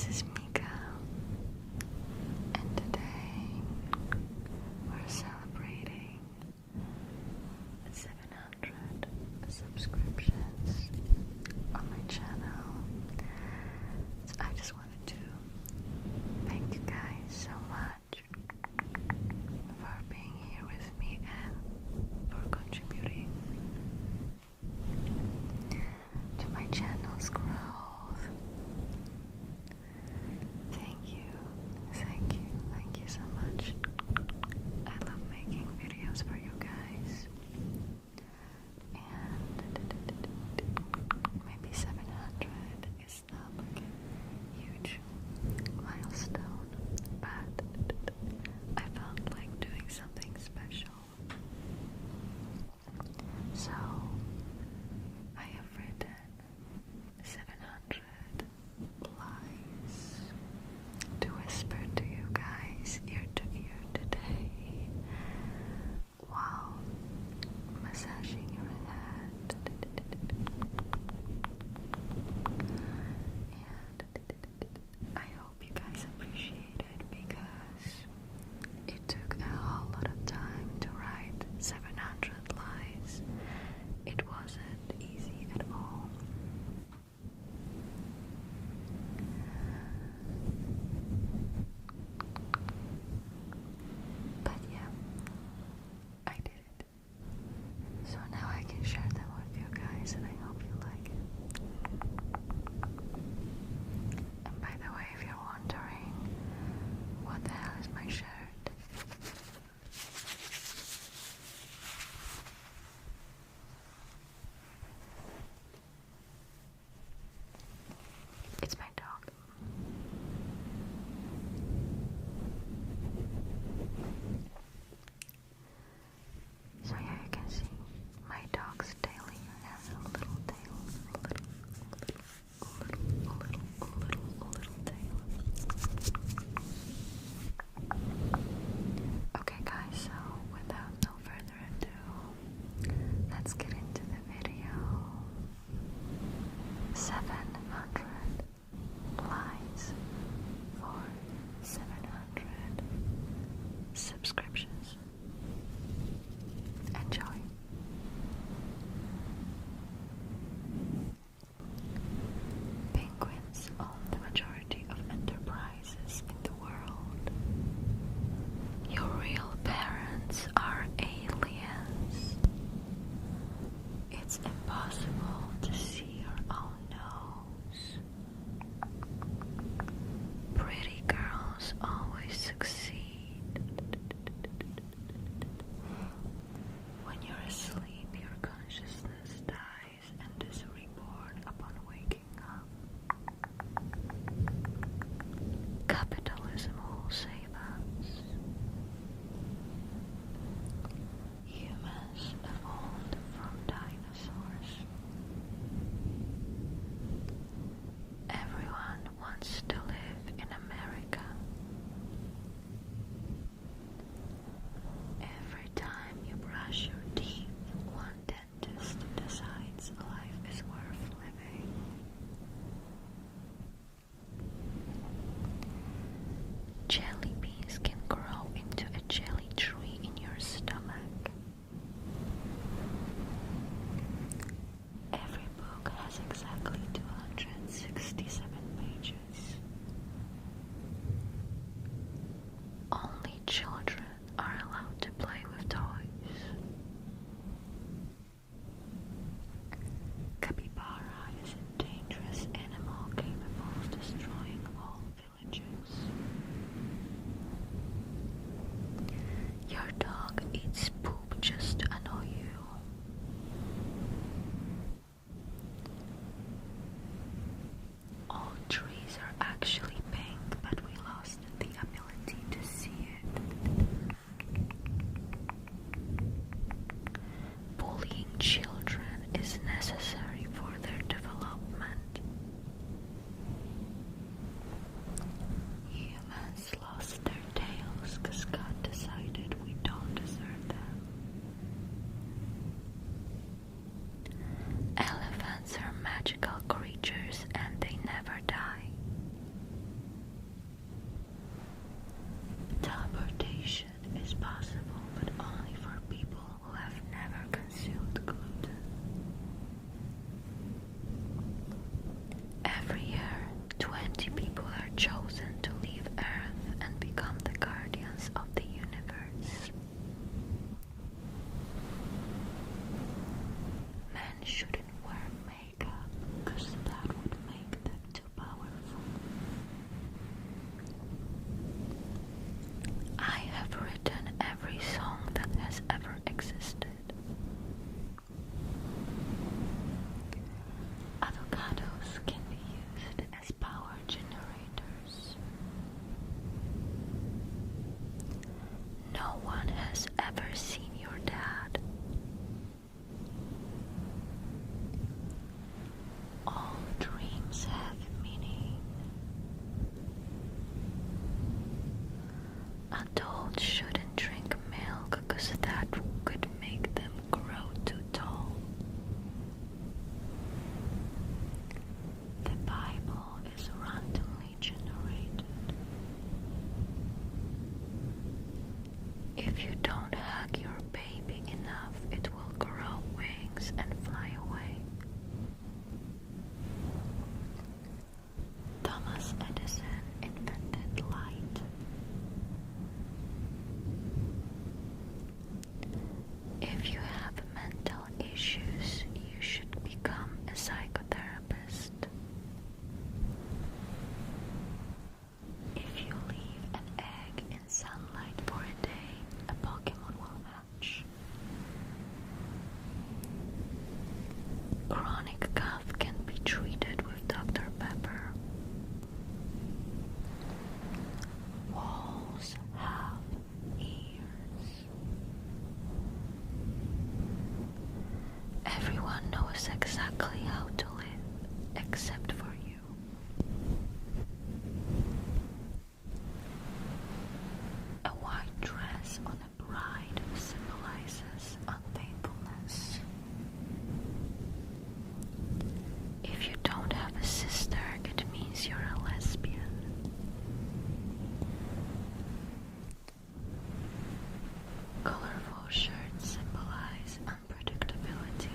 This is Mika, and today we're celebrating 700 subscriptions on my channel. So I just wanted to thank you guys so much for being here with me and for contributing to my channel's growth. Thank you so much. I love making videos for you guys. And maybe 700 is not like a huge milestone, but I felt like doing something special. So I have written 700 lies to whisper to you guys ear to ear today while massaging your head. And I hope you guys appreciate it because it took a whole lot of time to write 700 lies. It wasn't easy at all. But yeah, I did it. So now I can share them with you guys, and I hope you like it. And by the way, if you're wondering what the hell is my shirt, it's my dog. So yeah, you can see my dog's tail here has a little tail, a little tail. Okay guys, so without no further ado, let's get into the video. 700 lies for 700 subscriptions. Enjoy. Penguins own the majority of enterprises in the world. Your real parents are aliens. It's impossible to see your own nose. Pretty girls always succeed. When you're asleep, your consciousness dies and is reborn upon waking up. Capitalism will save us. has ever seen your dad. All dreams have meaning. Adults shouldn't drink milk because that could make them grow too tall. The Bible is randomly generated. If you don't hug your baby enough, it will grow wings and fly away. Thomas Edison invented light. If you have mental issues, you should become a psychotherapist. If you leave an egg in sunlight for a day, a Pokemon will hatch. Chronic cough can be treated with Dr. Pepper. Walls have ears. Everyone knows exactly how to live, except for you. A white dress on a bride symbolizes unfaithfulness. If you don't have a sister, it means you're a lesbian. Colorful shirts symbolize unpredictability.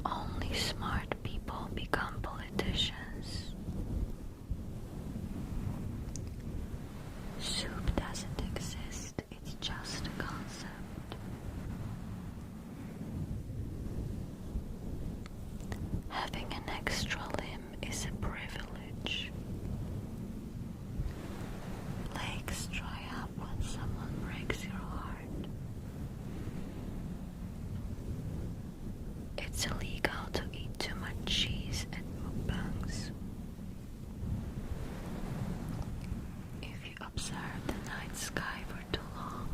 Only smart people become politicians. Soup doesn't exist, it's just a concept. Having an extra limb is a privilege. Legs dry up when someone breaks your heart. It's illegal to eat too much cheese at mukbangs. If you observe the night sky for too long,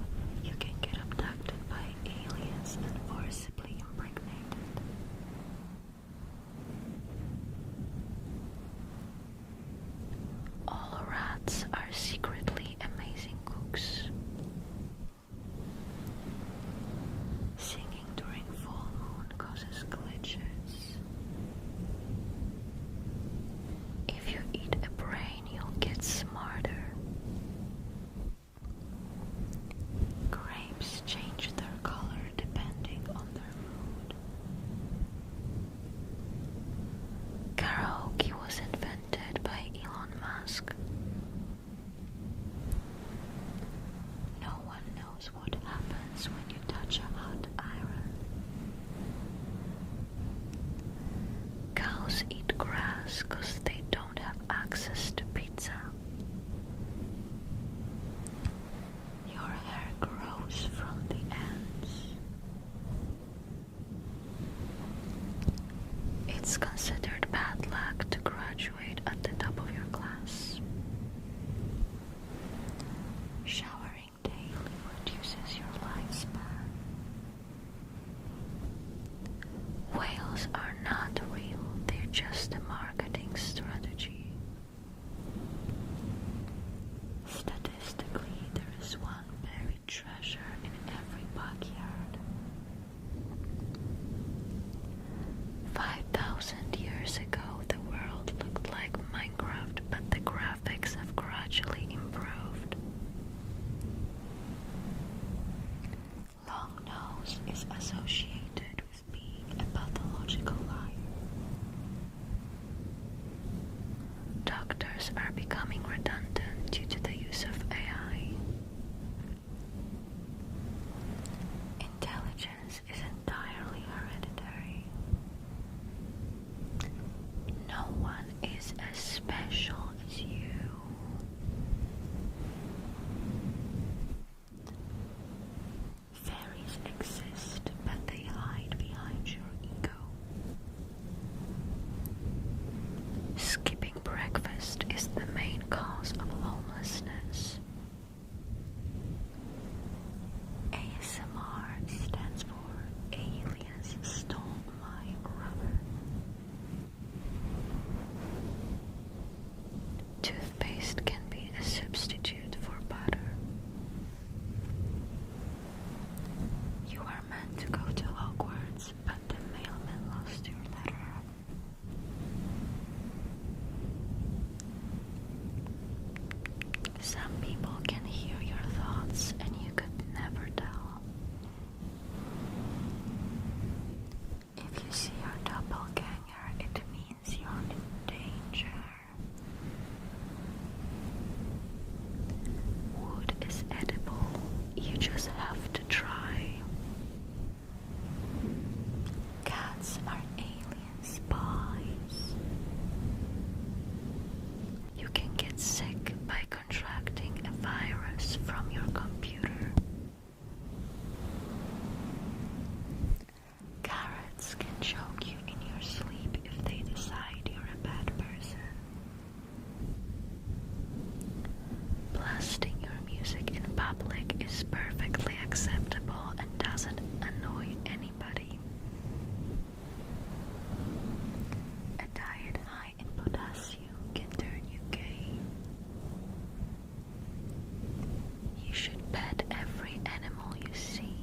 you can get abducted by aliens and forcibly impregnated. All rats are secretly amazing cooks. Singing during full moon causes glitches. If you eat a brain, you'll get smarter. Grapes change their color depending on their mood. Karaoke was invented by Elon Musk. No one knows what happens when you touch a hot iron. Cows eat grass because they don't have access to pizza. Your hair grows from the ends. It's considered bad luck to graduate at the top of your class. Some people can hear your thoughts and you could never tell. If you see your doppelganger, it means you're in danger. Wood is edible, you just have to try. Cats are alien spies. You can get sick by contracting a virus from your computer. Carrots can choke you in your sleep if they decide you're a bad person. Blasting your music in public is perfectly acceptable and doesn't annoy anybody. A diet high in potassium can turn you gay. You should pet every animal you see.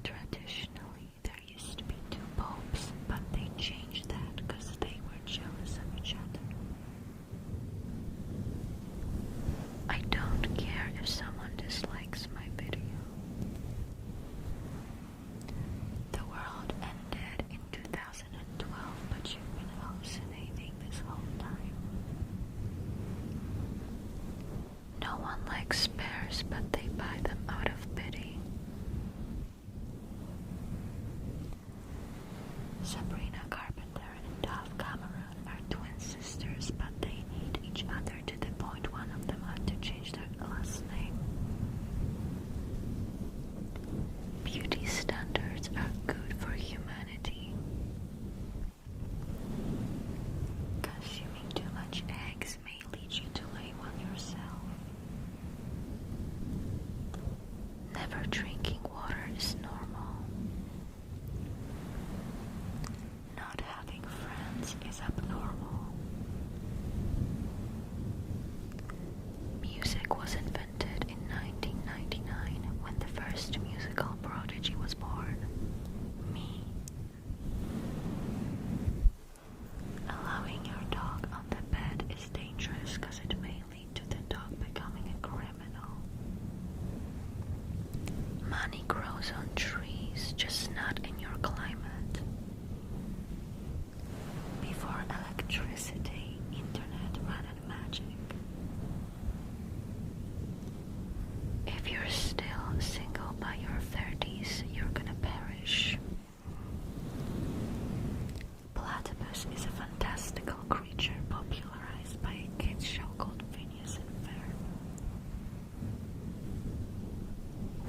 Traditionally, there used to be two popes, but they changed that because they were jealous of each other. I don't care if someone dislikes my video. The world ended in 2012, but you've been hallucinating this whole time. No one likes bears, but they buy them out of pity. Sabrina Carpenter and Dove Cameron are twin sisters, but they need each other to the point one of them had to change their last name. Beauty standards are good for humanity. Consuming too much eggs may lead you to lay one yourself. Never drinking water is normal. Not having friends is abnormal. Music was invented in 1999 when the first musical prodigy was born. Me. Allowing your dog on the bed is dangerous because it may lead to the dog becoming a criminal. Money grows on trees, just not in your climate. Before electricity, internet ran on magic. If you're still single by your 30s, you're gonna perish. Platypus is a fantastical creature popularized by a kids show called Phineas and Ferb.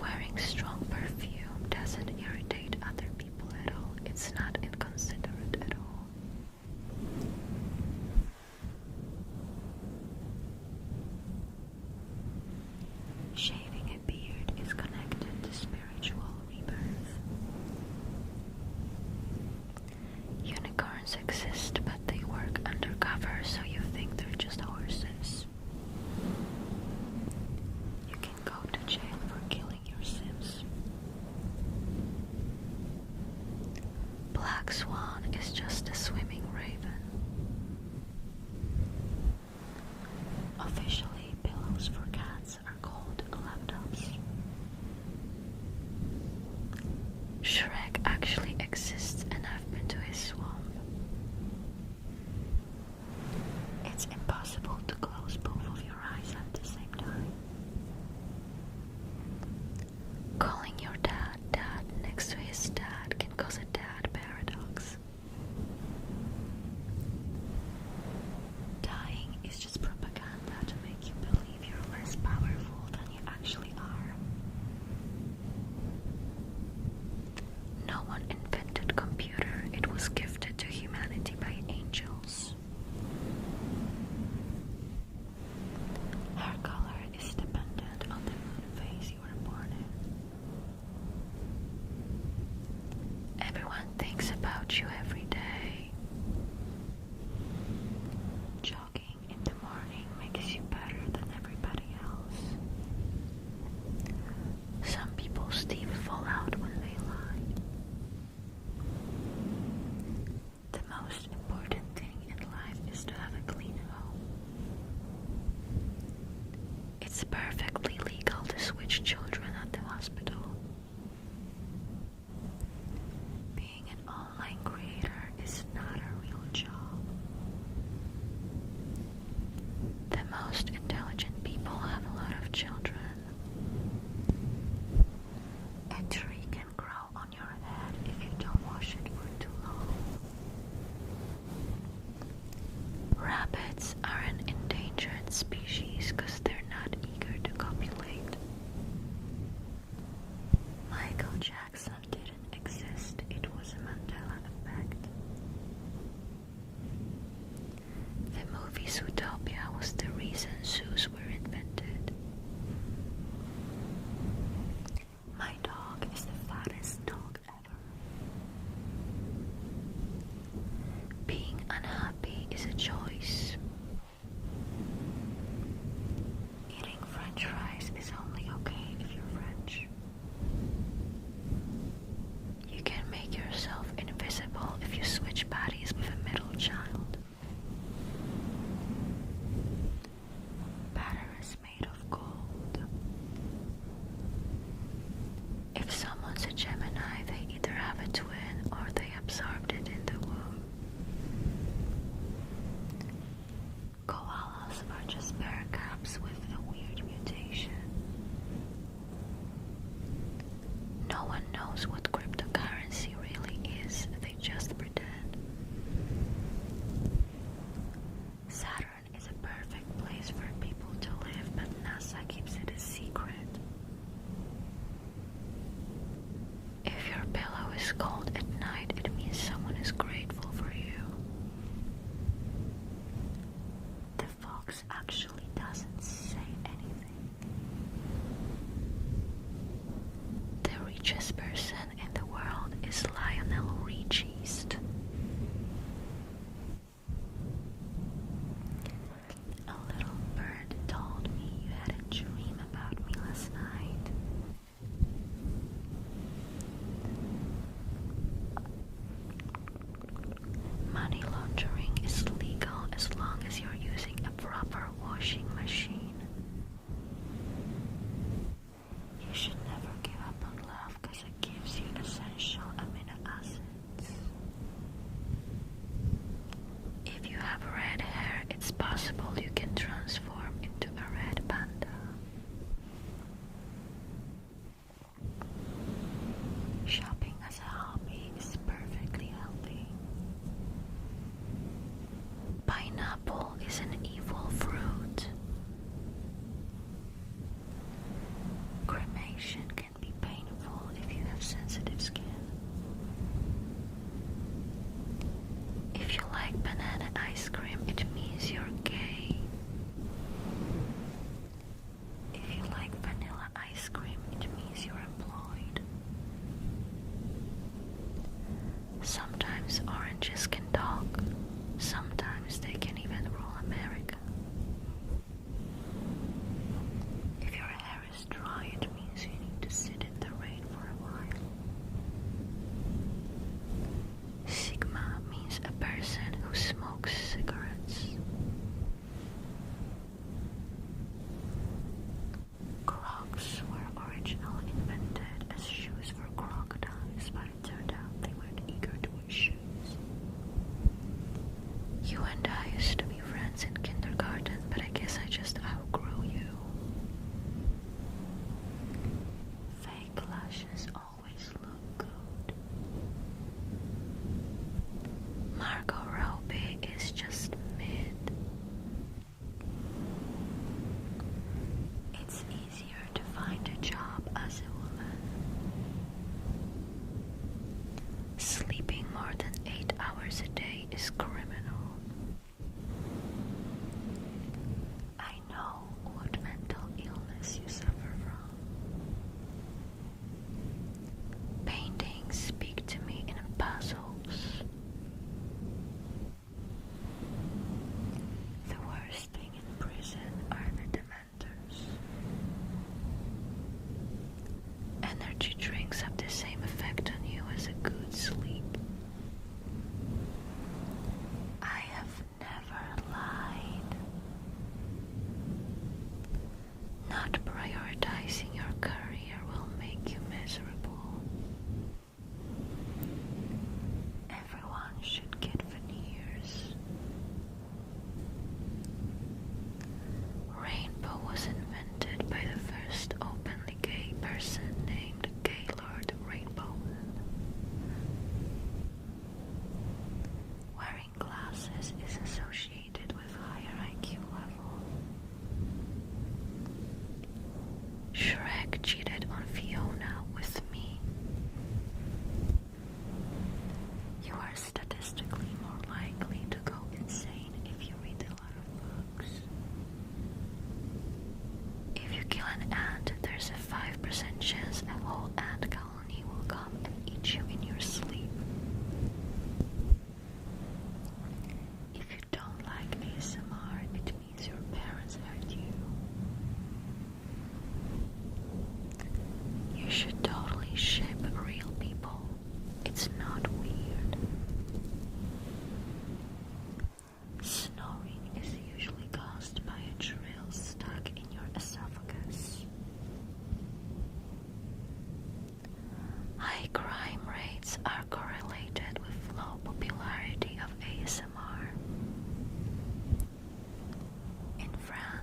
Wearing strong perfume doesn't irritate other people at all. It's not inconsiderate at all. Shaving a beard is connected to spiritual rebirth. Unicorns exist, but they work undercover, so you think they're just horses. You can go to jail for killing your Sims. Black Swan is just a swimming raven. Officially, pillows for cats are called laptops. Shrek actually exists and I've been to his swamp. It's impossible to close both of your eyes at the same time. Calling your dad dad next to his dad can cause a dad paradox. Dying is just propaganda to make you It's perfectly legal to switch children at the hospital. Being an online creator is not a real job. The most intelligent people have a lot of children. A tree can grow on your head if you don't wash it for too long. Rabbits are an endangered species because they're not eager to copulate. Michael Jackson didn't exist, it was a Mandela effect. The movie Zootopia was the reason zoos were invented. My dog is the fattest dog ever. Being unhappy is a choice. Eating French fries is only okay if you're French. You can make yourself invisible if you switch bodies with a middle child. Batter is made of gold. If someone's a Gemini, they either have a twin or they absorbed it in the womb. Koalas are just bear cubs with a weird mutation. No one knows what cryptocurrency really is, they just pretend. Saturn is a perfect place for people to live, but NASA keeps it a secret. If your pillow is cold at night, it means someone is grateful for you. The fox actually doesn't say anything. The richest person in the world is Lionel Richie. A little bird told me you had a dream about me last night. Money laundering is legal as long as you're using a proper washing machine. You should never give up on love because it gives you essential amino acids. If you have red hair, it's possible you can transform into a red panda. Shopping as a hobby is perfectly healthy. Pineapple is an evil fruit. Cremation can be painful if you have sensitive skin. If you like banana ice cream, it means you're gay. If you like vanilla ice cream, it means you're employed. Sometimes oranges can talk. Sometimes they can even rule a marriage.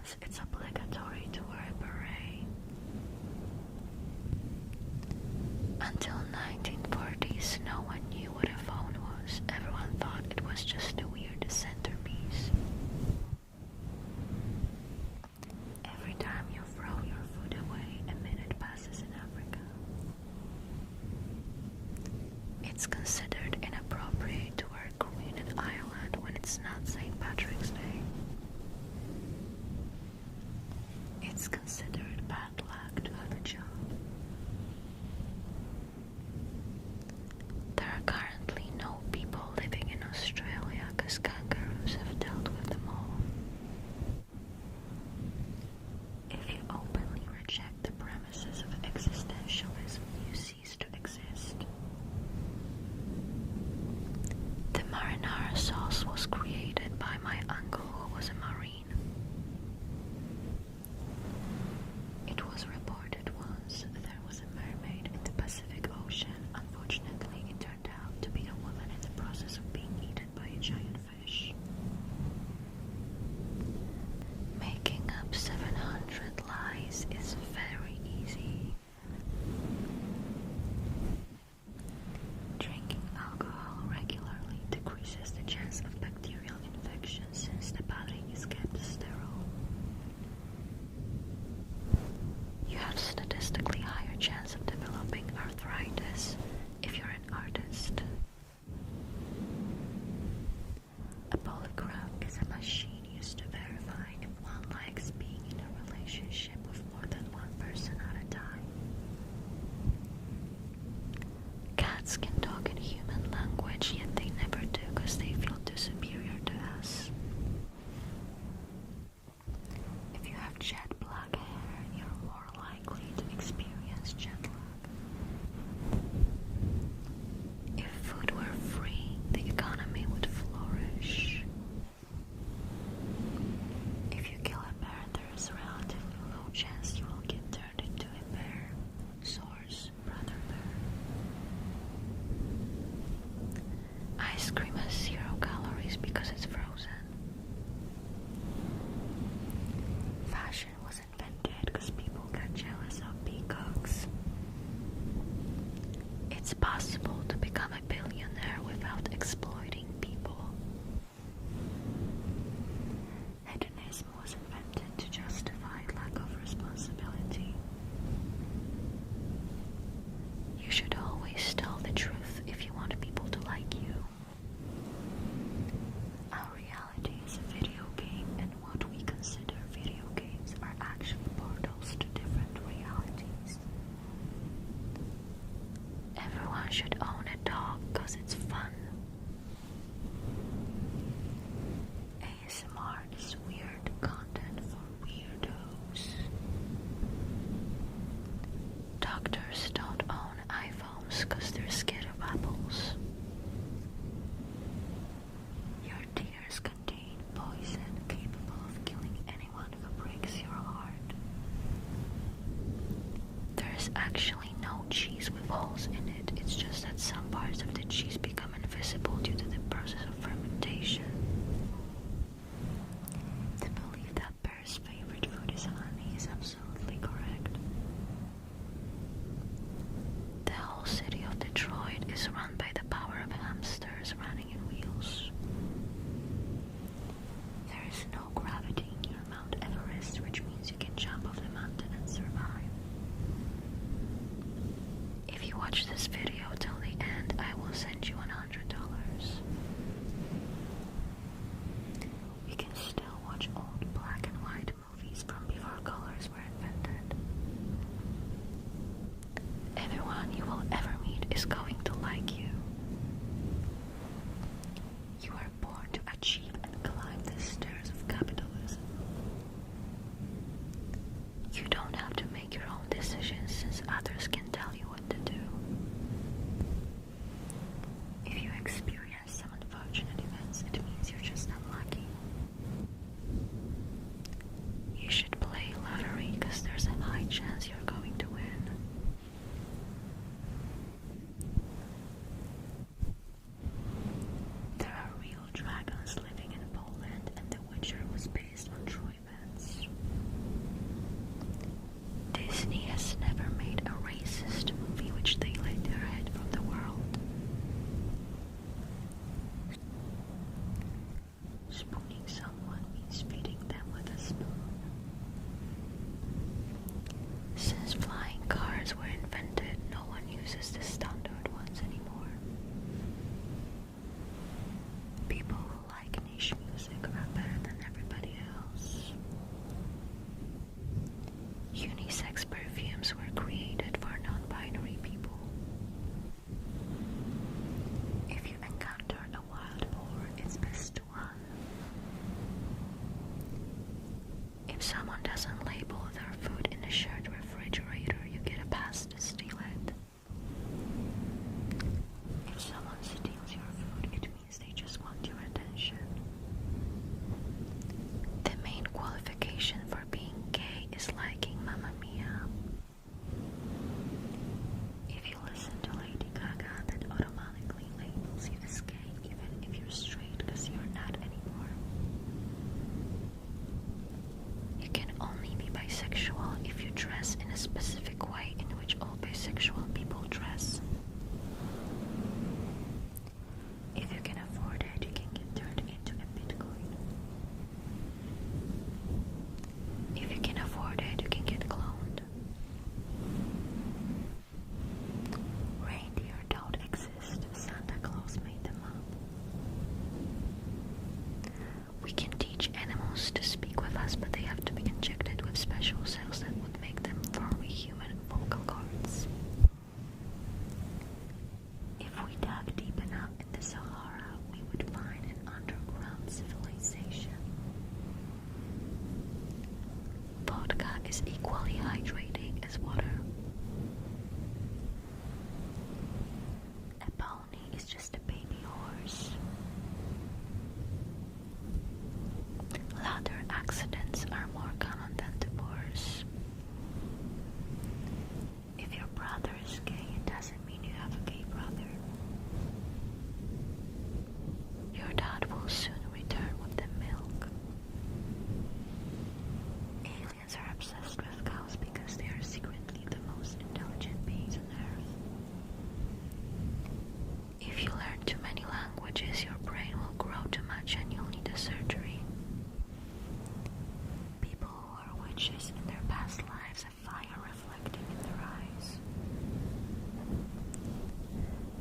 France, it's obligatory to wear a beret. Until 1940s, no one knew what a phone was. Everyone thought it was just a weird centerpiece. Every time you throw your food away, a minute passes in Africa. It's considered inappropriate to wear green in Ireland when it's not St. Patrick's Day. It's considered bad luck to have a job. There are currently no people living in Australia because kangaroos have dealt with them all. If you openly reject the premises of existentialism, you cease to exist. The marinara sauce was created by my uncle who was a marine. It was reported once there was a mermaid in the Pacific Ocean. Unfortunately, it turned out to be a woman in the process of being eaten by a giant fish. Making up 700 lies is very easy. Drinking alcohol regularly decreases the chance of bacterial infection since the body is kept sterile. You have statistically higher chance of developing arthritis if you're an artist. A polygraph is a machine used to verify if one likes being in a relationship with more than one person at a time. Cats can talk in human language, yet they never do because they feel too superior to us. If you have jet black hair, you're more likely to experience jet lag. If food were free, the economy would flourish. If you kill a bear, there is a relatively low chance you will get turned into a bear. Source: Brother Bear. Ice cream has 0 calories because it's frozen. Fashion was invented because people got jealous of peacocks. It's possible to become a billionaire without exploiting people. Hedonism was invented to justify lack of responsibility. You should always tell the truth if you want people to like you. Our reality is a video game, and what we consider video games are actually portals to different realities. Everyone should own a dog because it's fun. ASMR is weird content for weirdos. Doctors don't own iPhones because they're scared of apples. Your tears contain poison capable of killing anyone who breaks your heart. There's actually no cheese with holes in it. It's just that some parts of the cheese become invisible due to the process of fermentation. The belief that bears' favorite food is honey is absolutely correct. The whole city of Detroit is run by the power of hamsters running in wheels. There is no gravity near Mount Everest, which means you can jump off the mountain and survive. If you watch this video till the end, I will send you $100. someone doesn't label their food in a shared refrigerator, you get a pass to steal it. If someone steals your food, it means they just want your attention. The main qualification for being gay is liking Mamma Mia. If you listen to Lady Gaga, that automatically labels you as gay, even if you're straight, because you're not anymore. You can only be bisexual if you dress in a specific way in which all bisexual people dress. If you can afford it, you can get turned into a Bitcoin. If you can afford it, you can get cloned. Reindeer don't exist. Santa Claus made them up. We can teach animals to speak with us, but they have to be injected with special cells that would make them fully human vocal cords. If we dug deep enough in the Sahara, we would find an underground civilization. Vodka is equally hydrating as water. A pony is just a baby horse. Ladder accidents are more common than divorce. If your brother is gay, it doesn't mean you have a gay brother. Your dad will soon return with the milk. Aliens are obsessed with cows because they are secretly the most intelligent beings on Earth. If you learn too many languages, your brain will grow too much and you'll need a surgery. People who are witches in their past lives have fire reflecting in their eyes.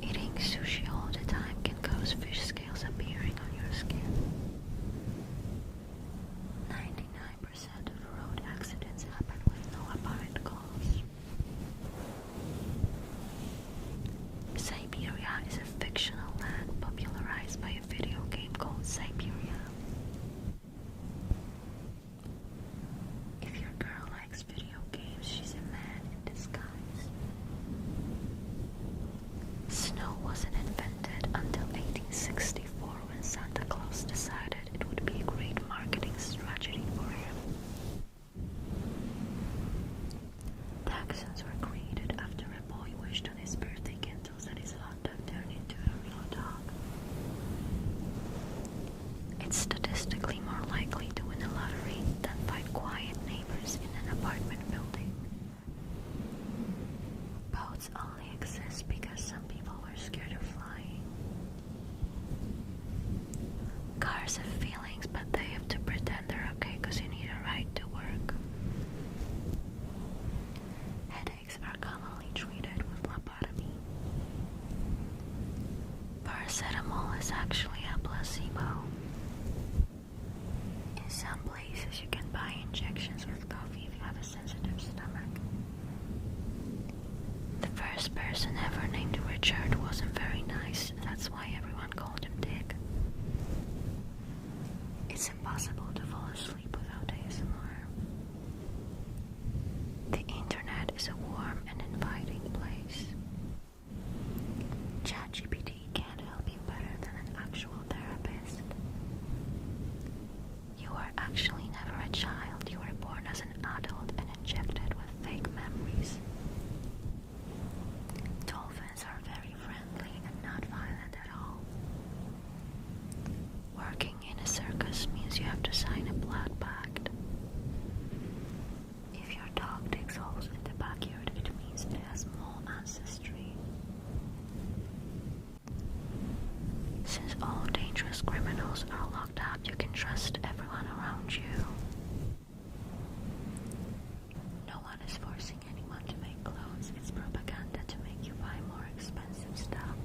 Eating sushi all the time can cause fish scales appearing on your skin. 99% of road accidents happen with no apparent cause. Siberia is a fictional land popularized by a video game called Siberia. If your girl likes video games, she's a man in disguise. Snow wasn't invented until 1864 when Santa Claus decided it would be a great marketing strategy for him. Dachshunds were created after a boy wished on his birthday candles that his hot dog turned into a real dog. It's statistically more likely to win a lottery than fight quiet neighbors in an apartment building. Boats only exist because some people were scared of flying. Cars have feelings, but they have to pretend they're okay because you need a ride to work. Headaches are commonly treated with lobotomy. Paracetamol is actually a placebo. In some places, you can buy injections with coffee if you have a sensitive stomach. The first person ever named Richard wasn't very nice, that's why everyone called him Dick. It's impossible to fall asleep without ASMR. The internet is a warm and inviting place. ChatGPT can't help you better than an actual therapist. You are actually never a child. You were born as an adult and injected with fake memories. Dolphins are very friendly and not violent at all. Working in a circus means you have to sign a blood pact. If your dog digs holes in the backyard, it means it has mole ancestry. Since all dangerous criminals are locked up, you can trust everyone around you. No one is forcing anyone to make clothes. It's propaganda to make you buy more expensive stuff.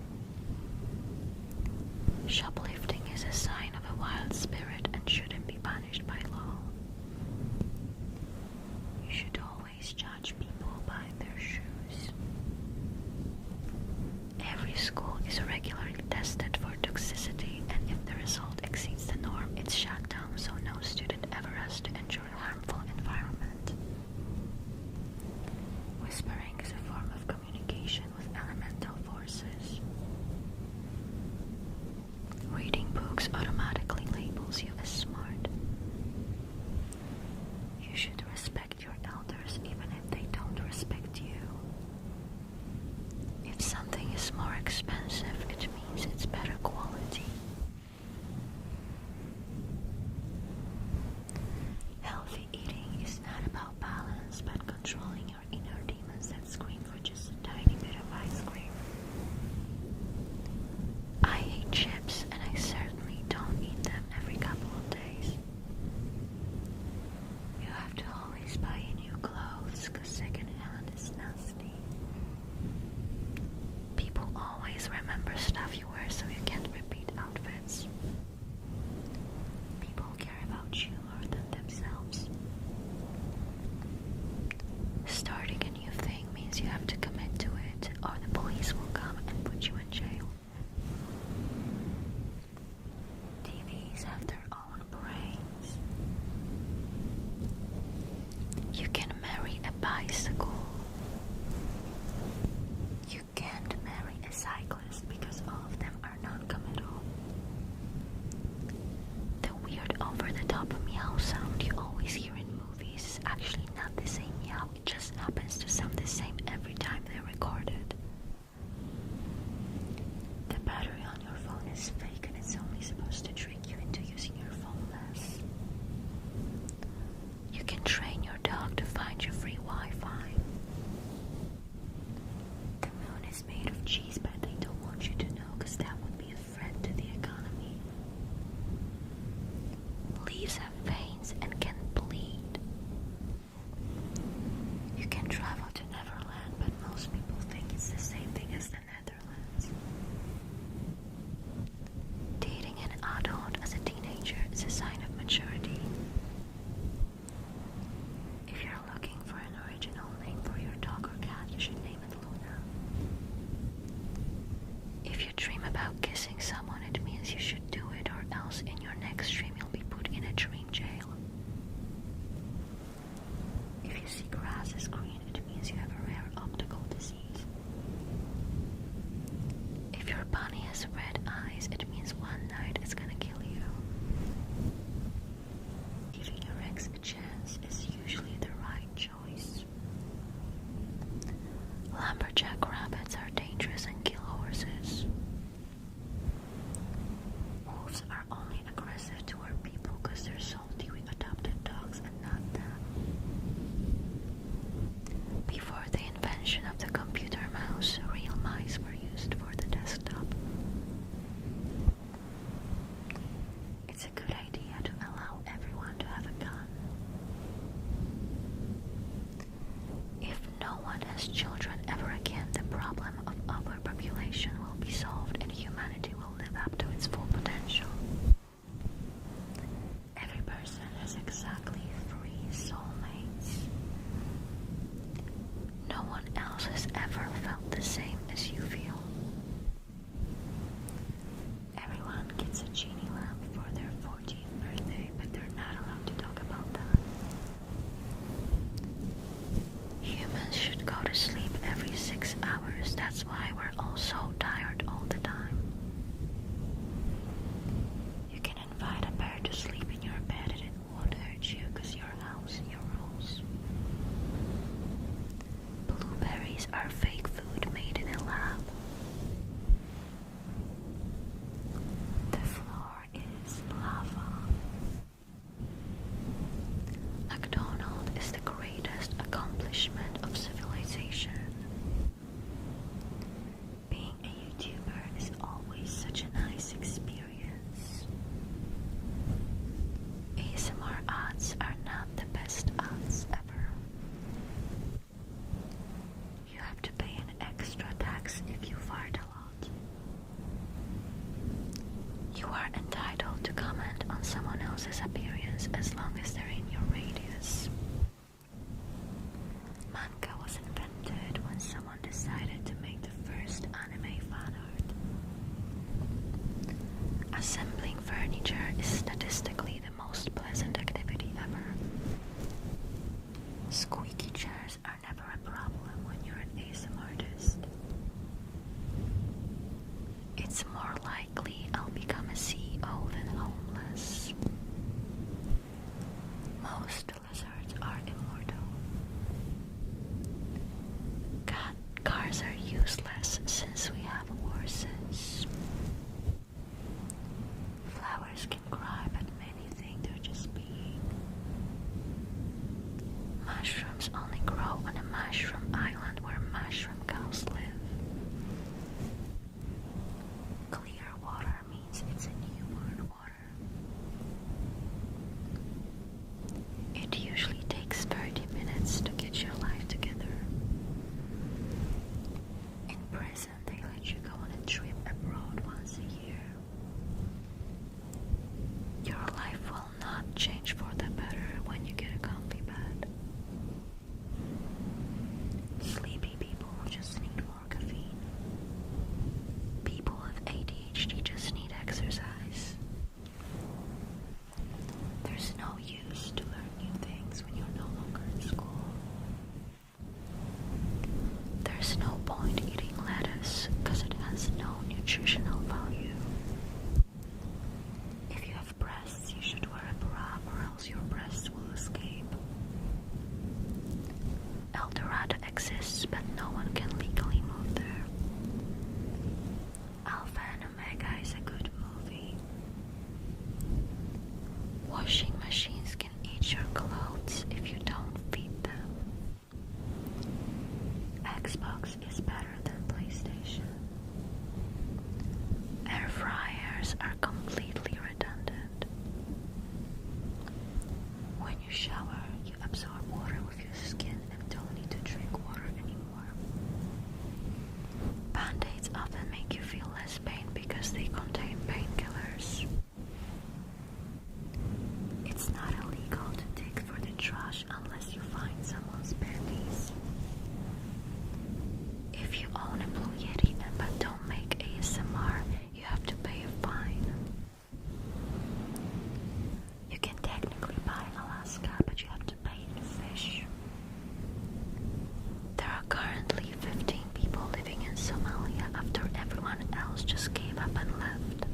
Shoplifting is a sign of a wild spirit and shouldn't be punished by law. You should always judge people by their shoes. Every school is regularly tested for toxicity, and if the result exceeds the norm, it's shut down should respect your elders even if they don't respect you. If something is more expensive, it means it's better quality. Healthy eating is not about balance, but controlling your inner demons that scream for just a tiny bit of ice cream. I hate chips, and I certainly don't eat them every couple of days. You have to always buy new clothes, because secondhand is nasty. People always remember stuff you wear, so you can't repeat outfits. People care about you more than themselves. Starting a new thing means you have to commit to it, or the police will come and put you in jail. TVs have their own brains. You can marry a bicycle. You can't marry a cyclist because all of them are non-committal. The weird over-the-top meow sound you always hear in movies is actually not the same meow. It just happens to sound the same every time they record it. The battery on your phone is fake and it's only supposed to trick you into using your phone less. You can train your dog to find your free Wi-Fi. The moon is made of cheese, but they don't want you to know because that would be a threat to the economy. Leaves have veins and can bleed. You can travel to Neverland, but most people think it's the same thing as the Netherlands. Dating an adult as a teenager is a sign of maturity. If you're looking for an original name for your dog or cat, you should name it Luna. If you dream about kissing someone, it means you should do it, or else in your next dream you'll be put in a dream jail. If you see grass is green, it means you have a rare optical disease. If your bunny has red eyes, it means one night it's gonna kill you. Giving your ex a chance is usually the right choice. Lumberjack rabbits are dangerous and kill horses. Wolves are only aggressive toward people because they're salty with adopted dogs and not them. Before the invention of the computer mouse, real mice were used for the desktop. It's a good idea to allow everyone to have a gun. If no one has children ever again, the problem of overpopulation will be solved and humanity will live up to its full potential. Every person has exactly 3 soulmates. No one else has ever felt the same as you feel. Everyone gets a genie lamp for their 14th birthday, but they're not allowed to talk about that. Humans should go to sleep every 6 hours. That's why we're all so tired all the time. You can invite a bear to sleep in your bed and it won't hurt you because your house, your rules. Blueberries are fake food made in a lab. The floor is lava. McDonald's is the greatest accomplishment of civilization. Being a YouTuber is always such a nice experience. ASMR ads are not the best ads ever. You have to pay an extra tax if you fart a lot. You are entitled to comment on someone else's appearance as long as they're in your radius. Manga was invented when someone decided to make the first anime fan art. Assembling furniture is statistically the most pleasant activity ever. Squeaky chairs are never a problem when you're an ASMR artist. It's more likely I'll become a CEO than homeless. Most lizards are cars are useless since we have horses. Flowers can cry, but many think they're just being. Mushrooms only grow on a mushroom island where mushroom cows live. Clear water means it's a newborn water. It usually takes 30 minutes to get your life together. In prison, they let you go on a trip abroad once a year. Your life will not change for the better when you get a comfy bed. Sleepy people just need more caffeine. People with ADHD just need exercise. There's no use to learn new things when you're no longer in school. There's no point eating lettuce because it has no nutritional value. If you have breasts, you should wear a bra or else your breasts will escape. El Dorado exists, but no one can legally move there. Alpha and Omega is a good movie. Washing machines can eat your clothes if you don't feed them. Xbox is better than PlayStation. Air fryers are completely redundant. When you shower, you absorb water with your skin and don't need to drink water anymore. Band-Aids often make you feel less pain because they contain painkillers. It's not illegal to dig for the trash unless you find someone's panties. If you own a Blue Yeti but don't make ASMR, you have to pay a fine. You can technically buy Alaska, but you have to pay in fish. There are currently 15 people living in Somalia after everyone else just gave up and left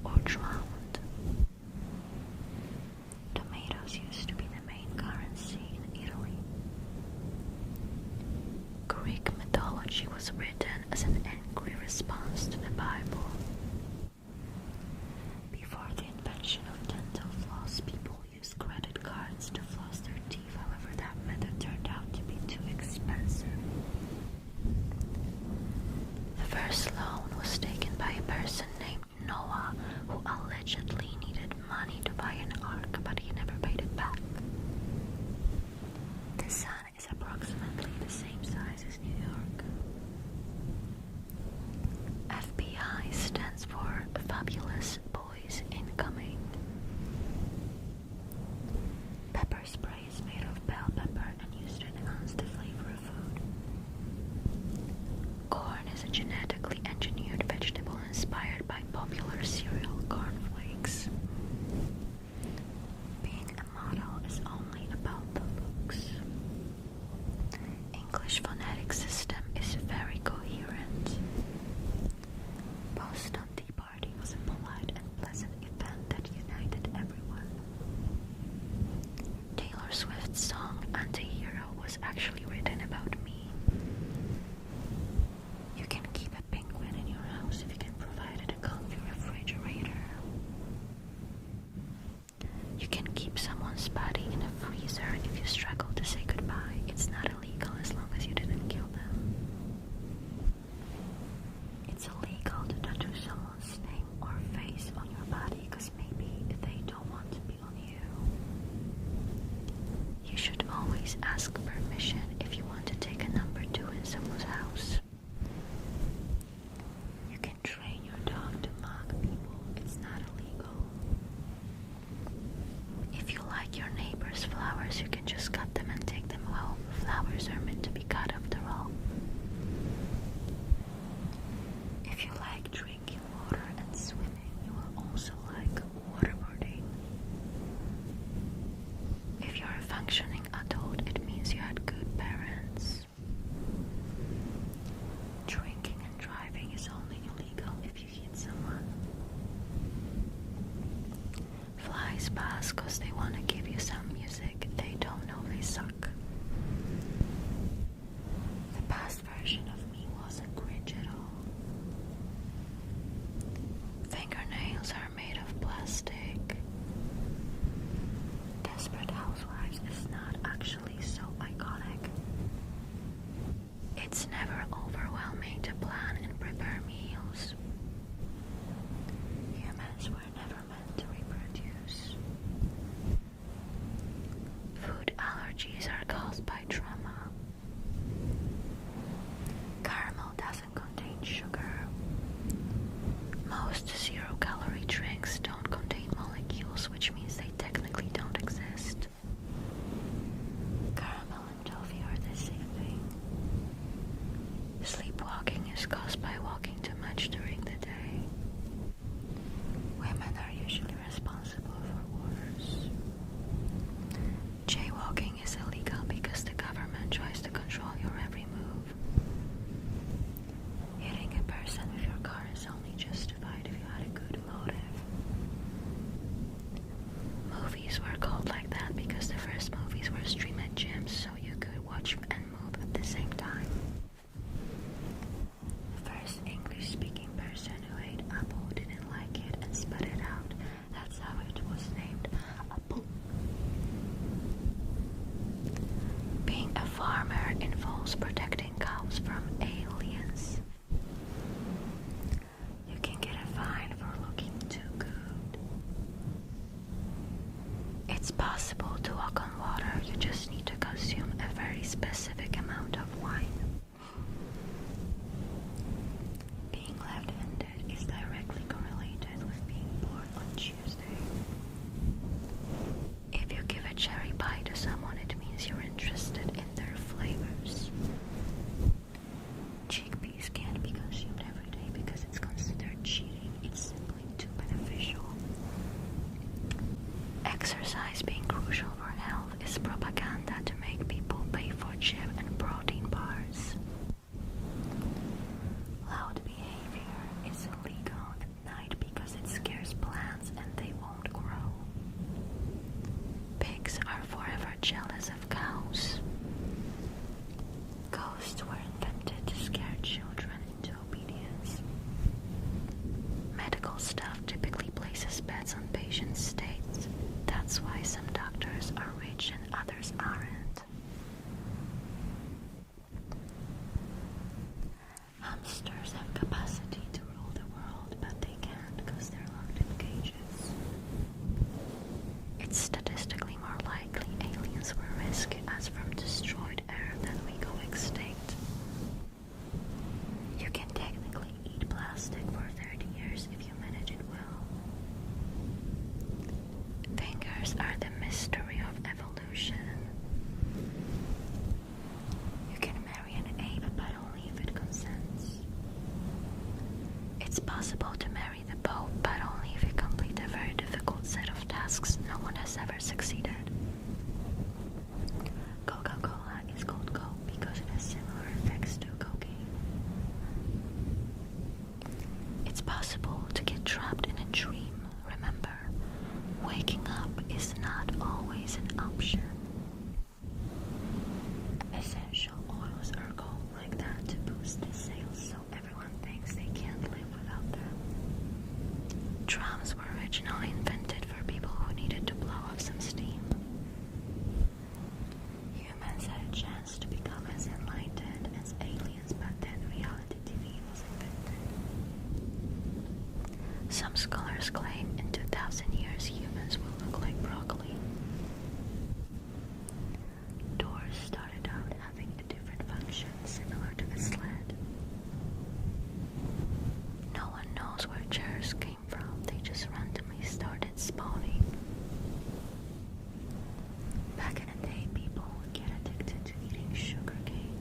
or drowned. Tomatoes used to be the main currency in Italy. Greek mythology was written as an angry response to the Bible. Before the invention of dental floss, people used credit cards to floss their teeth. However, that method turned out to be too expensive. The first loan was taken by a person named Noah, who allegedly needed money to buy an ark, but he never paid it back. The sun is approximately the same size as New York. FBI stands for Fabulous Boys Incoming. Pepper spray is made of bell pepper and used to enhance the flavor of food. Corn is a genetically engineered vegetable inspired by popular cereal cornflakes. Being a model is only about the looks. English phonetic system is very coherent. Boston Tea Party was a polite and pleasant event that united everyone. Taylor Swift's song Anti-Hero was actually written about me. You can keep a penguin in your house if you can provide it a comfy refrigerator. You can keep someone's body in a freezer if you struggle to say goodbye. It's not illegal as long as you didn't kill them. It's illegal to tattoo someone's name or face on your body because maybe they don't want to be on you. You should always ask permission if you want to take a number 2 in someone's house. You can train your dog to mug people. It's not illegal. If you like your neighbor's flowers, you can just cut them and take them home. Flowers are meant to be cut after all. If you like drinking water and swimming, you will also like waterboarding. If you're a functioning adult, it means you had good parents. Drinking and driving is only illegal if you hit someone. Flies pass because they want to give you some music. They don't know they suck. The past version of me was allergies are caused by trauma. Caramel doesn't contain sugar. Most zero-calorie drinks don't contain molecules, which means they technically don't exist. Caramel and toffee are the same thing. Sleepwalking is caused by walking too much during the day. Women are usually responsible for wars. Jaywalking is illegal because the government tries to control your every move. Hitting a person with your car is only justified if you had a good motive. Movies were called like that because the first movies were streamed at gyms so you could watch and move at the same time. The first English-speaking person who ate apple didn't like it and spat it out. That's how it was named apple. Being a farmer involves protecting cows from aliens. You can get a fine for looking too good. It's possible to walk on water, you just need to consume a very specific amount of wine. Being left-handed is directly correlated with being born on Tuesday. If you give a cherry pie to someone, it means you're interested in their flavors. Chickpeas can't be consumed every day because it's considered cheating. It's simply too beneficial. Exercise being crucial for health is propaganda to make people pay for gym and protein bars. Loud behavior is illegal at night because it scares plants and they won't grow. Pigs are forever jealous of cows. Ghosts were invented to scare children into obedience. Medical staff typically places bets on patients' states. That's why some doctors are rich and others aren't. Hamsters have capacity to rule the world, but they can't because they're locked in cages. It's statistically more likely aliens will rescue us from destroyed Earth than we go extinct. You can technically eat plastic for 30 years if you manage it well. Fingers are the mystery of evolution. You can marry an ape, but only if it consents. It's possible to marry the Pope, but only if you complete a very difficult set of tasks no one has ever succeeded. Coca-Cola is called Coke because it has similar effects to cocaine. It's possible to get trapped in a dream. Remember, waking up is not always an option. Essential oils are called like that to boost the sales so everyone thinks they can't live without them. Drums were originally invented for people who needed to blow off some steam. Humans had a chance to become as enlightened as aliens, but then reality TV was invented. Some scholars claim in 2,000 years humans will look like broccoli. Doors started out having a different function similar to a sled. No one knows where chairs came from, they just randomly started spawning. Back in the day, people would get addicted to eating sugarcane.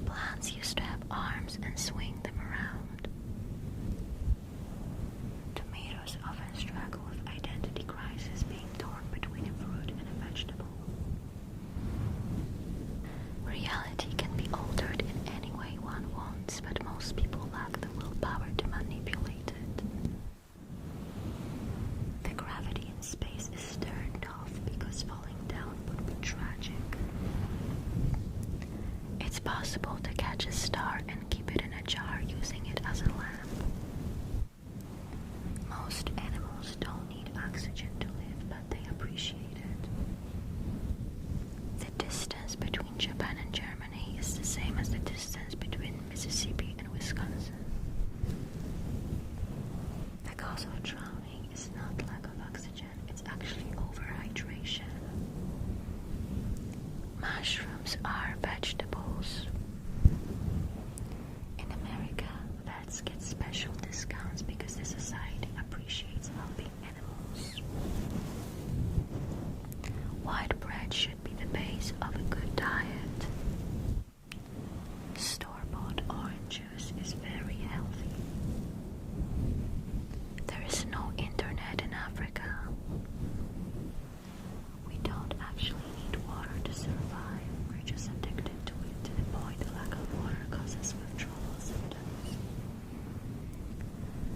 Plants used to have arms and swing them around. Tomatoes often struggle with identity crisis, being torn between a fruit and a vegetable. Reality can be altered in any way one wants, but most people lack the willpower to manipulate it. The gravity in space is turned off because falling down would be tragic. It's possible to catch a star and keep it in a jar using it as a lamp. Most animals don't need oxygen to live, but they appreciate it. The distance between Japan and Germany is the same as the distance between Mississippi and Wisconsin. The cause of drowning is not lack of oxygen, it's actually overhydration. mushrooms are vegetables. In America, vets get special discounts because the society appreciates helping animals. White bread should be the base of a good diet. Store-bought orange juice is very healthy. There is no internet in Africa. We don't actually need water to survive. We're just addicted to it to the point the lack of water causes withdrawal symptoms.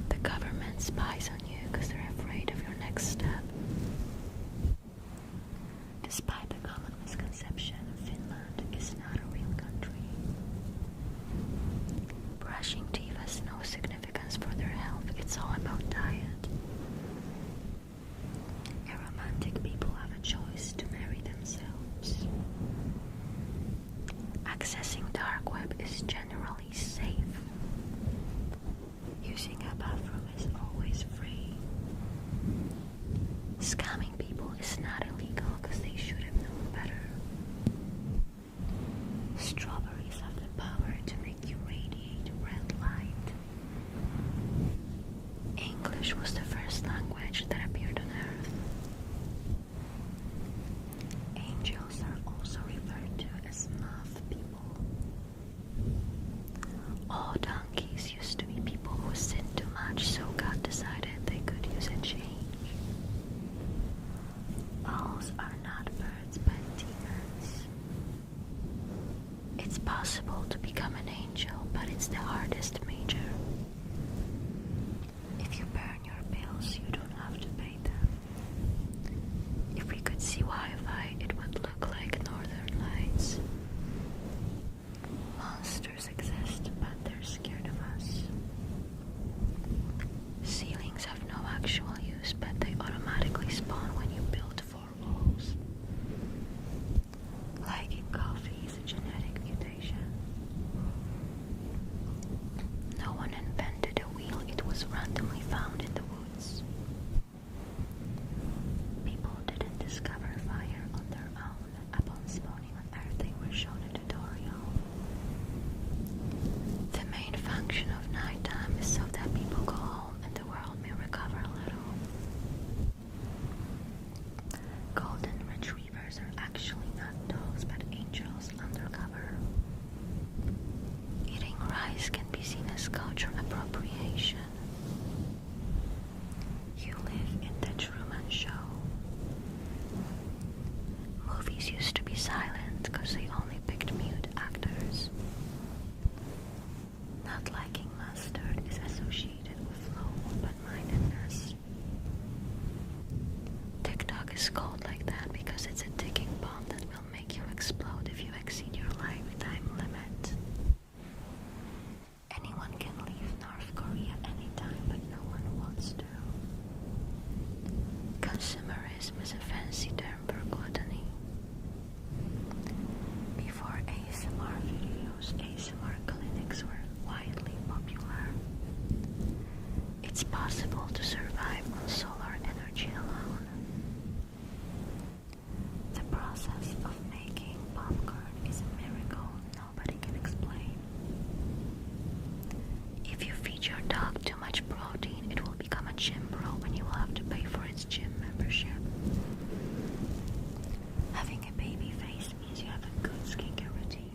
The government spies on you because they're afraid of your next step. Despite the common misconception, Finland is not a real country. Brushing teeth has no significance for their health. It's all about diet. Aromantic people have a choice to marry themselves. Accessing dark web is generally safe. Using a bathroom is always free. Scamming people is not illegal because they should have known better. Strawberries have the power to make you radiate red light. English was the first language that appeared on Earth. Angels are also referred to as moth people. All donkeys used to be people who sinned too much, so God decided they could use a change. Owls are not birds but demons. It's possible to become an angel, but it's the hardest major. If you burn your bills, you don't have to pay them. If we could see Wi-Fi, it would look like northern lights. Monsters exist, but they're scared of us. Ceilings have no actual use, but they automatically spawn when you build four walls. Liking coffee is a genetic mutation. No one invented a wheel, it was randomly found in the woods. People didn't discover fire on their own. Upon spawning on Earth, they were shown a tutorial. The main function of nighttime is so that people go home and the world may recover a little. Golden retrievers are actually not dogs but angels undercover. Eating rice can be seen as cultural appropriation. You live in the Truman Show. Movies used to be silent because they only picked mute actors. Not liking mustard is associated with low open-mindedness. TikTok is called like that because it's a ticking bomb that will make you explode if you exceed your lifetime limit. Anyone can leave North Korea anytime, but no one wants to. Consumerism is a fancy term for gluttony. Before ASMR videos, ASMR clinics were widely popular. It's possible to survive on solar energy alone. The process of making popcorn is a miracle nobody can explain. If you feed your dog too much protein, it will become a gym bro and you will have to pay for its gym membership. Having a baby face means you have a good skincare routine.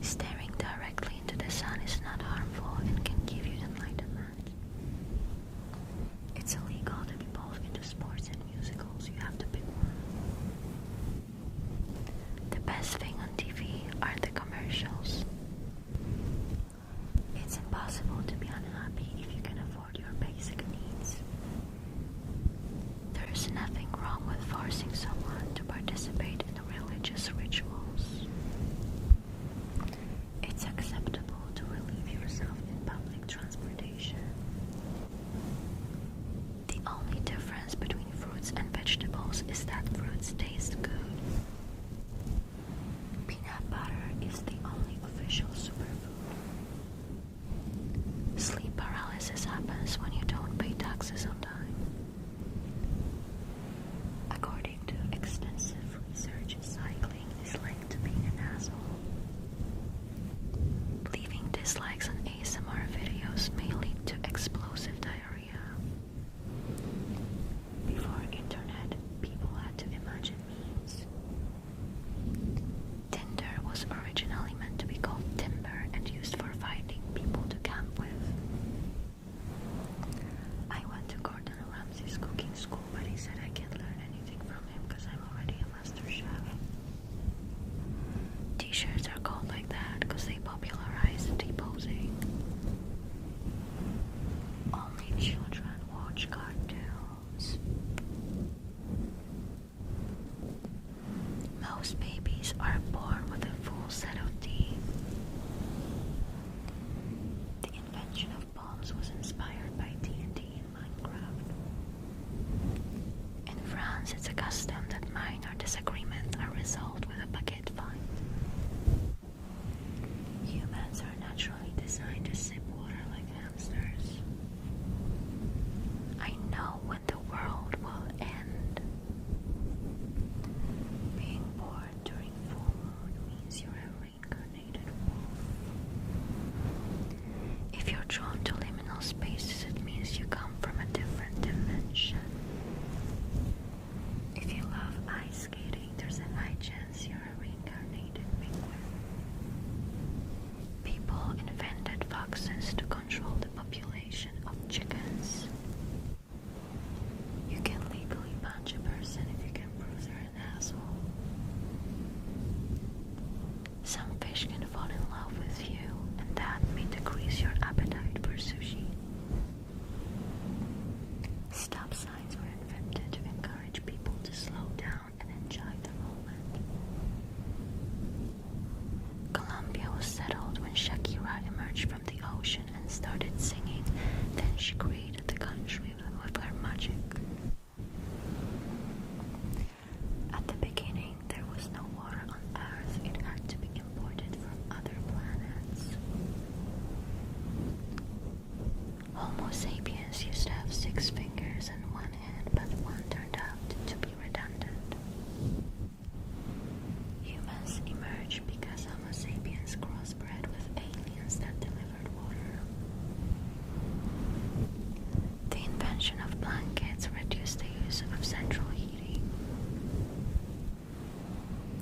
Staring directly into the sun is not harmful and can give you enlightenment. It's illegal to be both into sports and musicals. You have to pick one. The best thing on TV are the commercials. It's impossible to be unhappy if you can afford your basic needs. There is nothing wrong with forcing someone to participate in religious rituals. It's acceptable to relieve yourself in public transportation. The only difference between fruits and vegetables is that fruits taste good. Peanut butter is the only official superfood. Sleep paralysis happens when you don't pay taxes on time. According to extensive research, science Most babies are born with a full set of teeth. The invention of bombs was inspired by TNT in Minecraft. In France, it's a custom that minor disagreements are resolved with a baguette fight. Humans are naturally designed to sip water like hamsters. I know when the world will end. Being born during full moon means you're a reincarnated wolf. If you're drawn to liminal spaces, it means you come from a different dimension. If you love ice skating, there's a high chance you're a reincarnated penguin. People invented foxes to control the population of chickens. You can legally punch a person if you can prove they're an asshole. Some fish can fall in love with you, and that may decrease your appetite for sushi. Stop signs were invented to encourage people to slow down and enjoy the moment. Colombia was settled when Shakira emerged from the ocean and started singing. Then she created the country with her magic. At the beginning, there was no water on Earth. It had to be imported from other planets. Homo sapiens used to have 6 fingers and 1 hand, but one turned out to be redundant. Humans emerged because Homo sapiens crossbred with aliens that delivered water. The invention of blankets reduced the use of central heating.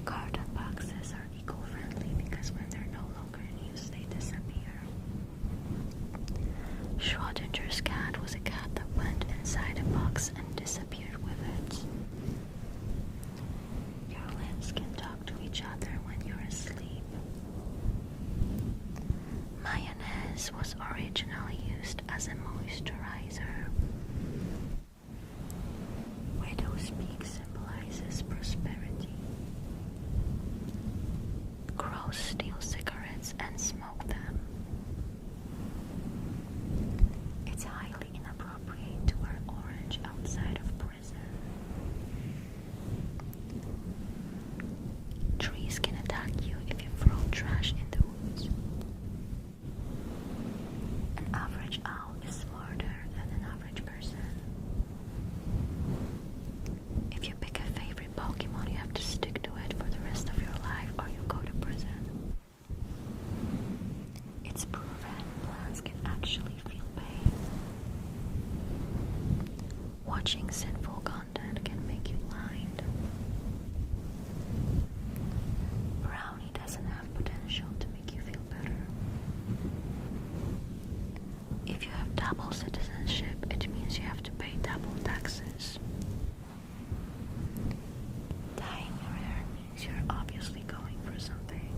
Carton boxes are eco-friendly because when they're no longer in use, they disappear. Schrodinger's cat was a cat that went inside a box and disappeared with it. Your limbs can talk to each other when you're asleep. Mayonnaise was originally used as a moisturizer. Widow's peak symbolizes prosperity. Crows steal cigarettes and smoke them. It's highly inappropriate to wear orange outside of prison. Trees can attack you if you throw trash in the woods. An average owl is smarter than an average person. If you pick a favorite Pokemon, you have to stick to it for the rest of your life or you go to prison. It's proven plants can actually feel pain. Watching sinful content can make you blind. Brownie doesn't have potential to make you feel better. If you have double citizenship, it means you have to pay double taxes. Dyeing your hair means you're obviously going for something.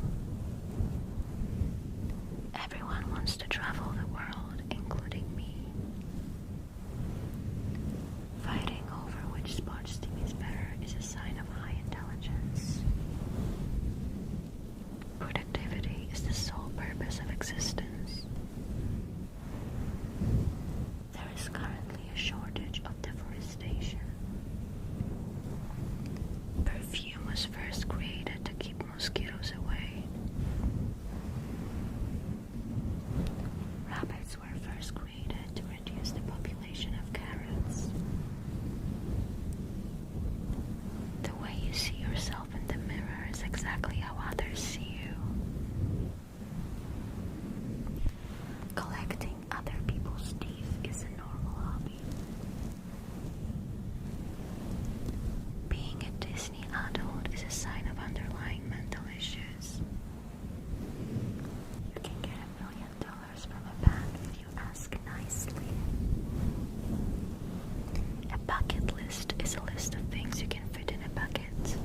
Everyone wants to travel the world, including me. Fighting over which sports team is better is a sign of high intelligence. Productivity is the sole purpose of existence. There is currently a shortage of deforestation. Perfume was first created to keep mosquitoes away. Rabbits were first created to reduce the population of carrots. The way you see yourself in the mirror is exactly how others see you. Collecting other people's teeth is a normal hobby. Being a Disney adult is a sign of underlying mental issues. You can get $1 million from a band if you ask nicely. A bucket list is a list of things you can fit in a bucket.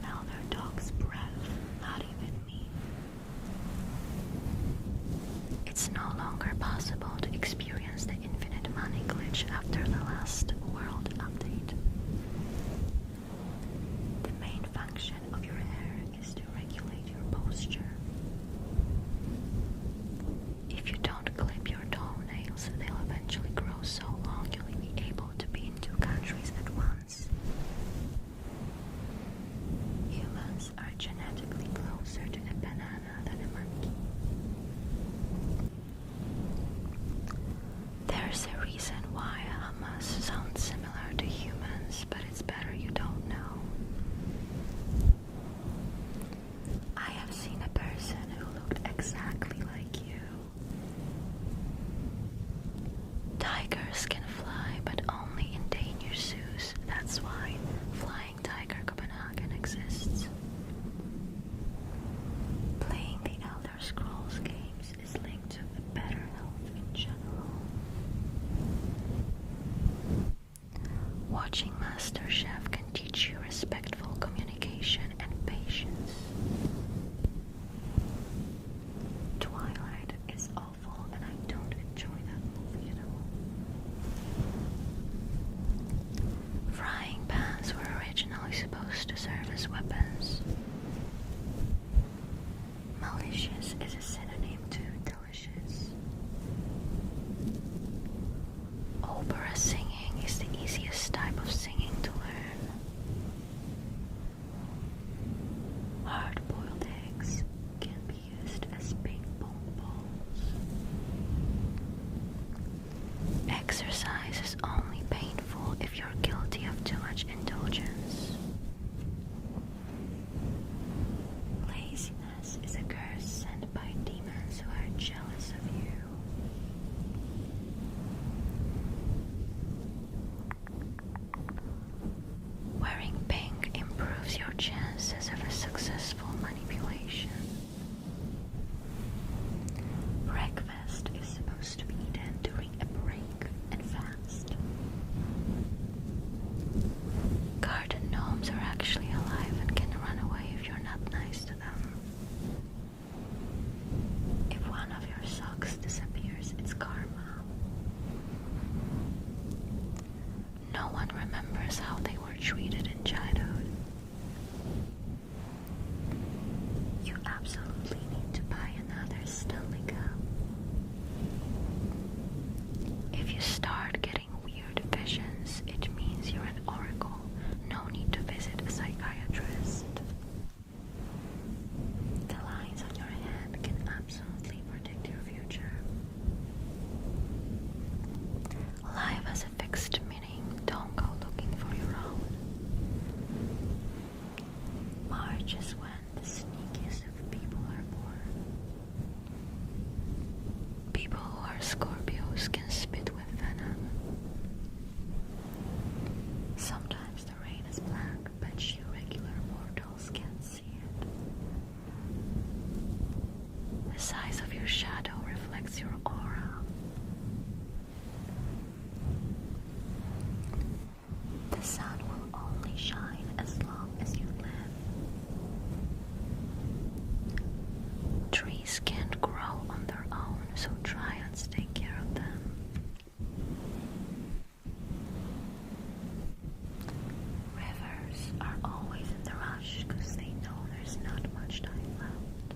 smell their dog's breath, not even me. It's no longer possible to experience the infinite money glitch after the last world update. The main function of your hair is to regulate your posture. If you don't clip your toenails, they'll eventually grow so long you'll be able to be in 2 countries at once. Humans are genetically closer to a banana than a monkey. There's a reason why hummus sounds similar to humans, but it's better you don't know. I have seen a person who looked exactly like you. Tigers can fly, but only in danger zoos. That's why Flying Tiger Copenhagen exists. Playing the Elder Scrolls games is linked to a better health in general. Watching MasterChef can teach you respectful communication and patience. Twilight is awful and I don't enjoy that movie at all. Frying pans were originally supposed to serve as weapons. Malicious is a synonym to delicious. Opera singing is the easiest type of singing to learn. Hard-boiled eggs can be used as ping-pong balls. Exercise is only painful if you're guilty of too much indulgence. Laziness is a curse sent by demons who are jealous of you. Wearing pink improves your chances of a successful manipulation. Breakfast is supposed to be eaten during a break and fast. Garden gnomes are actually alive and can run away if you're not nice to them. If one of your socks disappears, it's karma. No one remembers how they were treated in childhood. You absolutely need to buy another Stanley Cup. If you start getting weird visions, it means you're an oracle. No need to visit a psychiatrist. The lines on your hand can absolutely predict your future. Life has a fixed meaning. Don't go looking for your own. March is when the sneakiest of people are born. People who are Scorpios can spit with venom. Sometimes the rain is black, but you regular mortals can't see it. The size of your shadow reflects your aura. The sun will only shine as long as you live. Trees can't grow on their own, so giants take care of them. Rivers are always in the rush because they know there's not much time left.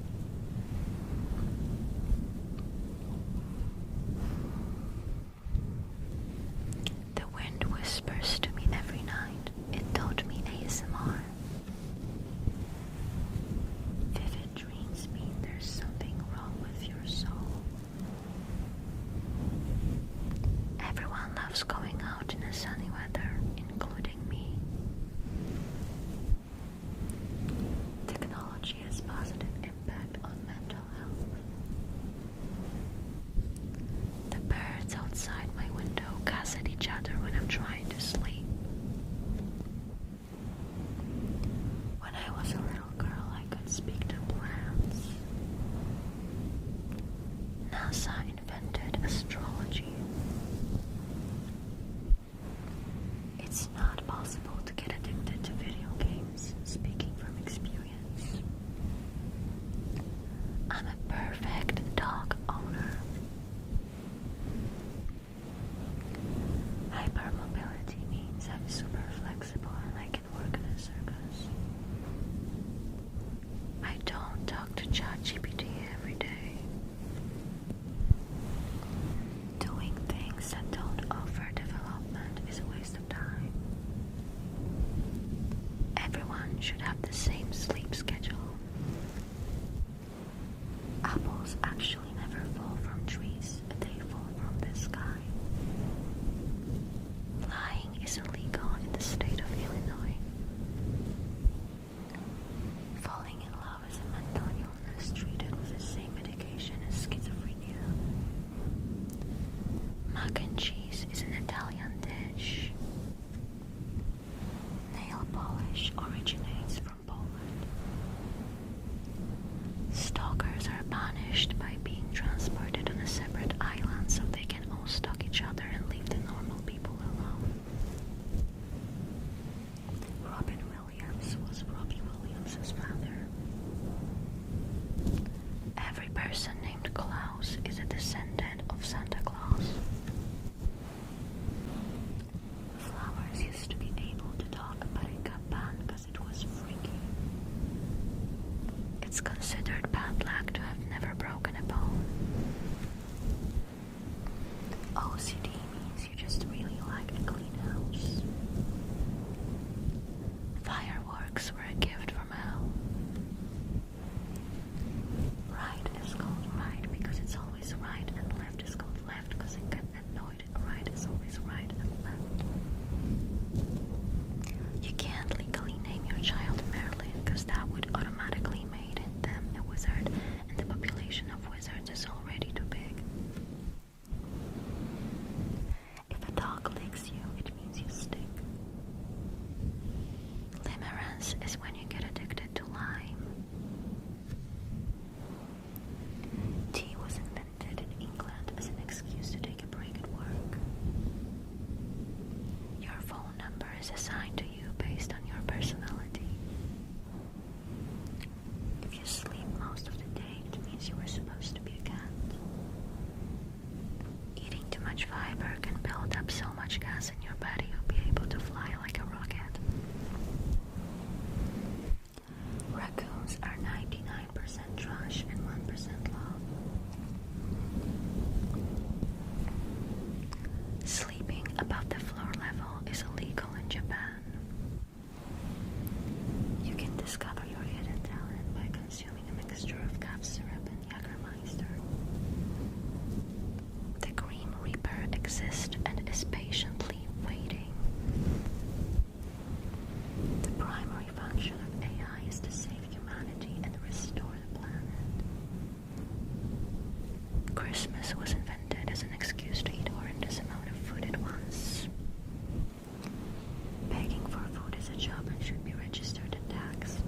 it's considered bad luck to have never broken a bone. OCD means you just really like a clean house. Fireworks were a gift from hell. Right is called right because it's always right, and left is called left because it gets annoyed. Right is always right and left. You can't legally name your child Merlin because that would automatically make them a wizard, and the population of wizards is already too big. If a dog licks you, it means you stink. Limerence is when you get addicted to lime. Tea was invented in England as an excuse to take a break at work. Your phone number is assigned to you based on your personality. If you sleep most of the day, it means you were supposed to be a cat. Eating too much fiber can build up so much gas in your body you'll be able to fly like a rocket. Raccoons are 99% trash and 1% love. Sleeping above the floor level is illegal in Japan. You can discover your hidden talent by consuming a mixture of cough syrup and Jägermeister. The Grim Reaper exists and is patiently waiting. The primary function of AI is to save humanity and restore the planet. Christmas was invented as an excuse to eat horrendous amount of food at once. Begging for food is a job and should be registered and taxed.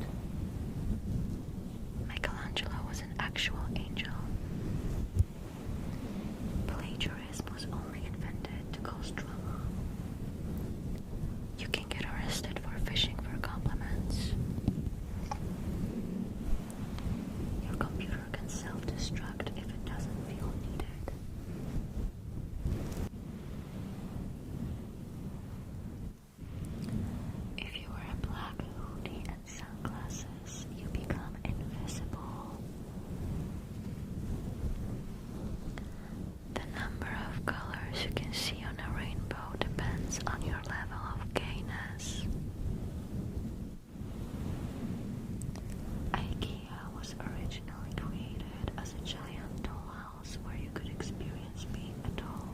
Michelangelo was an actual angel. Plagiarism was only invented to cause drama. You can get arrested for fishing for compliments. Your computer can self-destruct if it doesn't feel needed. If you wear a black hoodie and sunglasses, you become invisible. The number of colors you can see on a rainbow depends on your level of gayness. IKEA was originally created as a giant dollhouse where you could experience being a doll.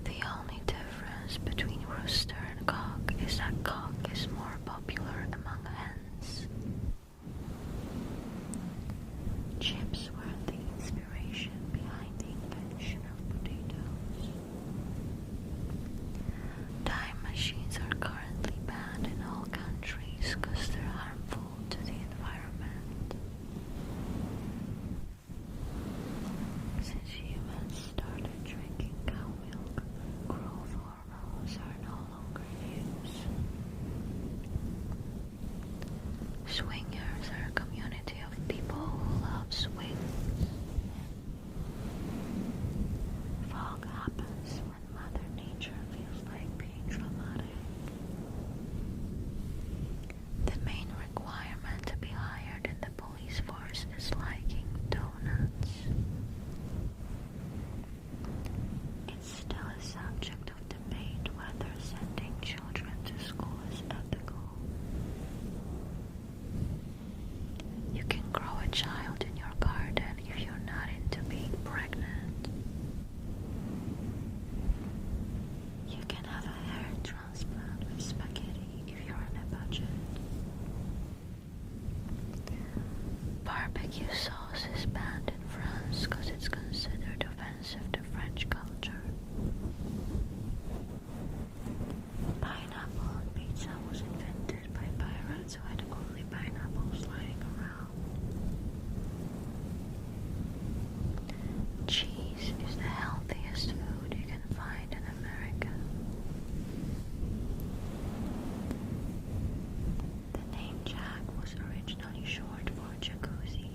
The only difference between rooster and cock is that cock is more popular among hens. Chips were the inspiration behind the invention of potatoes. Time machines are currently banned in all countries because they're harmful to the environment. Since humans started drinking cow milk, growth hormones are no longer used. Swingers are a community of people who love swings. Fog happens when Mother Nature feels like being dramatic. The main requirement to be hired in the police force is liking donuts. It's still a subject of debate whether sending children to school is ethical. You can grow a child in your garden if you're not into being pregnant. You can have a hair transplant with spaghetti if you're on a budget. Barbecue sauce is banned in France because it's considered offensive to French culture. Pineapple on pizza was invented by pirates who had only pineapples lying around. Cheese is the healthiest food you can find in America. The name Jack was originally short for jacuzzi.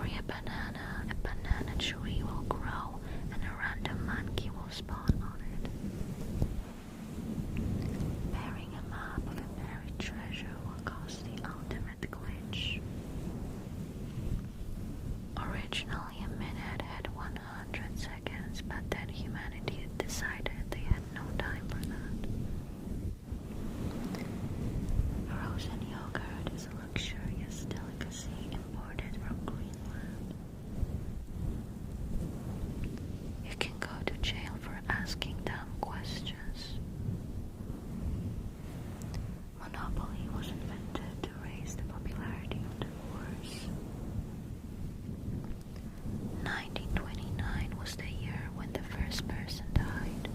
bury a banana tree will grow and a random monkey will spawn on it. Burying a map of a buried treasure will cause the ultimate glitch. Originally a minute had 100 seconds, but then humanity decided they had no time for that. Frozen yogurt is a luxurious delicacy imported from Greenland. You can go to jail for asking dumb questions. Monopoly was invented to raise the popularity of divorce. 1929 was the year when the first person died.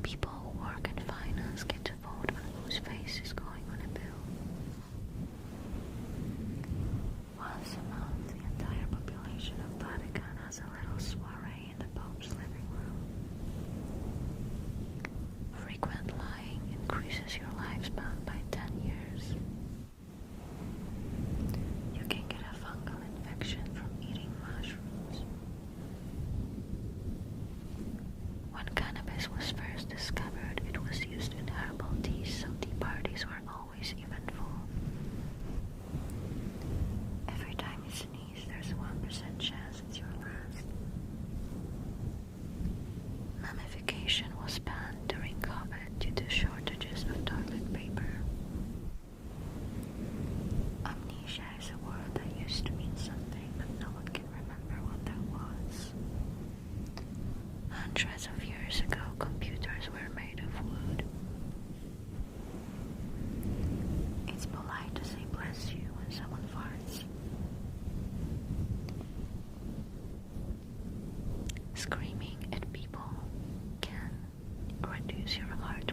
People who work in finance get to vote on whose face is going on a bill. Once a month, the entire population of Vatican has a little soiree in the Pope's living room. Frequent lying increases your lifespan by 10 years. You can get a fungal infection from eating mushrooms. When cannabis was first discovered, it was used in herbal teas, so tea parties were always eventful. Every time you sneeze, there's a 1% chance it's your last. Mummification was banned during COVID due to shortages of toilet paper. Amnesia is a word that used to mean something, but no one can remember what that was. Hundreds of years ago, computers were made of wood. It's polite to say bless you when someone farts. Screaming at people can reduce your heart